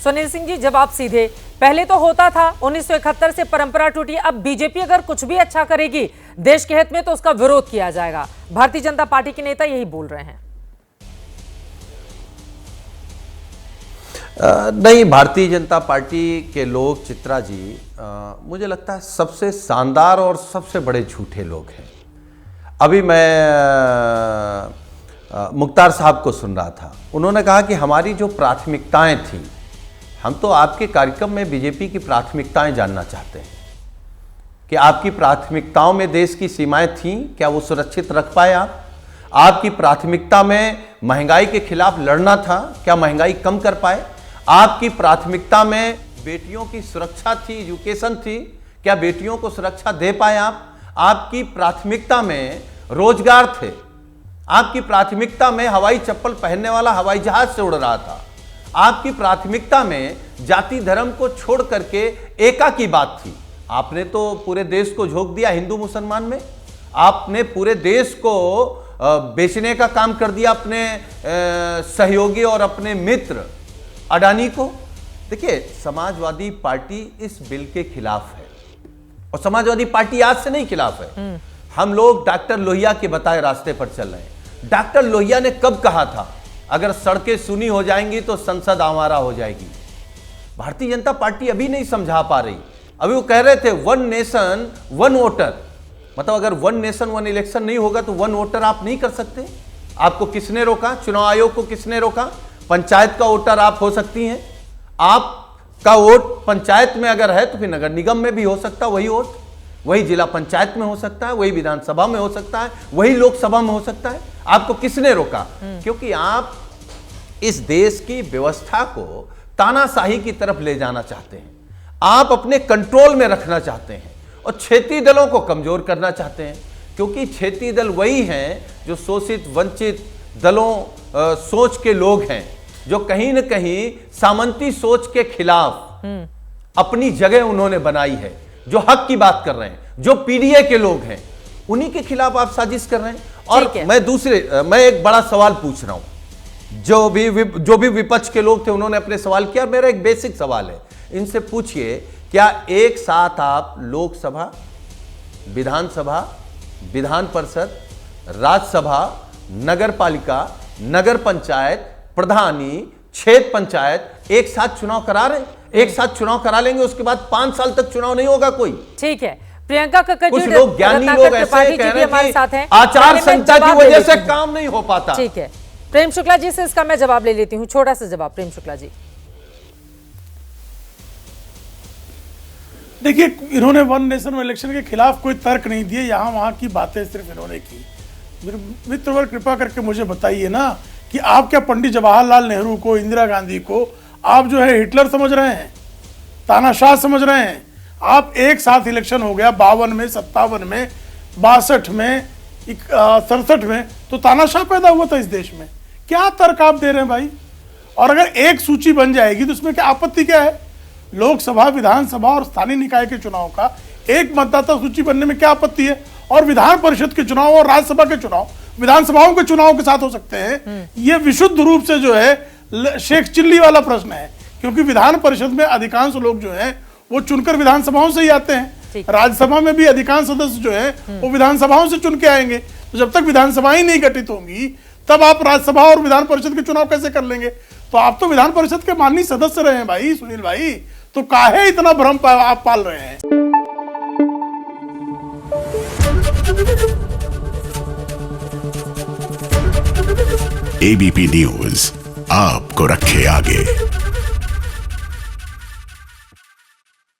सुनील सिंह जी, जवाब सीधे। पहले तो होता था, 1971 से परंपरा टूटी। अब बीजेपी अगर कुछ भी अच्छा करेगी देश के हित में तो उसका विरोध किया जाएगा। भारतीय जनता पार्टी के नेता यही बोल रहे हैं। नहीं, भारतीय जनता पार्टी के लोग, चित्रा जी, मुझे लगता है सबसे शानदार और सबसे बड़े झूठे लोग हैं। अभी मैं मुख्तार साहब को सुन रहा था, उन्होंने कहा कि हमारी जो प्राथमिकताएं थी, हम तो आपके कार्यक्रम में बीजेपी की प्राथमिकताएं जानना चाहते हैं कि आपकी प्राथमिकताओं में देश की सीमाएं थीं, क्या वो सुरक्षित रख पाए आप? आपकी प्राथमिकता में महंगाई के खिलाफ लड़ना था, क्या महंगाई कम कर पाए? आपकी प्राथमिकता में बेटियों की सुरक्षा थी, एजुकेशन थी, क्या बेटियों को सुरक्षा दे पाए आप? आपकी प्राथमिकता में रोजगार थे, आपकी प्राथमिकता में हवाई चप्पल पहनने वाला हवाई जहाज से उड़ रहा था, आपकी प्राथमिकता में जाति धर्म को छोड़ करके एका की बात थी। आपने तो पूरे देश को झोंक दिया हिंदू मुसलमान में, आपने पूरे देश को बेचने का काम कर दिया अपने सहयोगी और अपने मित्र अडानी को। देखिए, समाजवादी पार्टी इस बिल के खिलाफ है और समाजवादी पार्टी आज से नहीं खिलाफ है। हम लोग डॉक्टर लोहिया के बताए रास्ते पर चल रहे हैं। डॉक्टर लोहिया ने कब कहा था, अगर सड़कें सुनी हो जाएंगी तो संसद आवारा हो जाएगी? भारतीय जनता पार्टी अभी नहीं समझा पा रही। अभी वो कह रहे थे वन नेशन वन वोटर, मतलब अगर वन नेशन वन इलेक्शन नहीं होगा तो वन वोटर आप नहीं कर सकते। आपको किसने रोका? चुनाव आयोग को किसने रोका? पंचायत का वोटर आप हो सकती हैं। आपका वोट पंचायत में अगर है तो फिर नगर निगम में भी हो सकता है वही वोट, वही जिला पंचायत में हो सकता है, वही विधानसभा में हो सकता है, वही लोकसभा में हो सकता है। आपको किसने रोका? क्योंकि आप इस देश की व्यवस्था को तानाशाही की तरफ ले जाना चाहते हैं, आप अपने कंट्रोल में रखना चाहते हैं और क्षेत्रीय दलों को कमजोर करना चाहते हैं। क्योंकि क्षेत्रीय दल वही हैं जो शोषित वंचित दलों सोच के लोग हैं, जो कहीं न कहीं सामंती सोच के खिलाफ अपनी जगह उन्होंने बनाई है, जो हक की बात कर रहे हैं, जो पीडीए के लोग हैं, उन्हीं के खिलाफ आप साजिश कर रहे हैं। और मैं एक बड़ा सवाल पूछ रहा हूं, जो भी विपक्ष के लोग थे उन्होंने अपने सवाल किया। मेरा एक बेसिक सवाल है, इनसे पूछिए, क्या एक साथ आप लोकसभा, विधानसभा, विधान परिषद, राज्यसभा, नगर पालिका, नगर पंचायत, प्रधानी, क्षेत्र पंचायत एक साथ चुनाव करा रहे हैं? एक साथ चुनाव करा लेंगे, उसके बाद 5 साल तक चुनाव नहीं होगा कोई। ठीक है, प्रियंका कक्कड़ जी, कुछ लोग ज्ञानी लोग ऐसे कह रहे हैं कि आचार संहिता की वजह से काम नहीं हो पाता। ठीक है, प्रेम शुक्ला जी से इसका मैं जवाब ले लेती हूं, छोटा सा जवाब। प्रेम शुक्ला जी, देखिए, इन्होंने वन नेशन इलेक्शन के खिलाफ कोई तर्क नहीं दिए, यहां वहां की बातें सिर्फ इन्होंने की। मेरे मित्रवर, कृपा करके मुझे बताइए ना कि आप क्या पंडित जवाहरलाल नेहरू को, इंदिरा गांधी को आप जो है हिटलर समझ रहे हैं, तानाशाह समझ रहे हैं? आप एक साथ इलेक्शन हो गया 52 में, 57 में, 62 में, 67 में, तो तानाशाह पैदा हुआ था इस देश में। क्या तर्क आप दे रहे हैं भाई? और अगर एक सूची बन जाएगी तो उसमें क्या आपत्ति क्या है? लोकसभा, विधानसभा और स्थानीय निकाय के चुनाव का एक मतदाता सूची बनने में क्या आपत्ति है? और विधान परिषद के चुनाव और राज्यसभा के चुनाव विधानसभाओं के चुनाव के साथ हो सकते हैं। ये विशुद्ध रूप से जो है शेख चिल्ली वाला प्रश्न है, क्योंकि विधान परिषद में अधिकांश लोग जो है वो चुनकर विधानसभाओं से ही आते हैं। राज्यसभा में भी अधिकांश सदस्य जो है वो विधानसभाओं से चुन के आएंगे। तो जब तक विधानसभाएं नहीं गठित होंगी तब आप राज्यसभा और विधान परिषद के चुनाव कैसे कर लेंगे? तो आप तो विधान परिषद के माननीय सदस्य रहे हैं भाई, सुनील भाई, तो काहे इतना भ्रम आप पाल रहे हैं? एबीपी न्यूज आपको रखे आगे।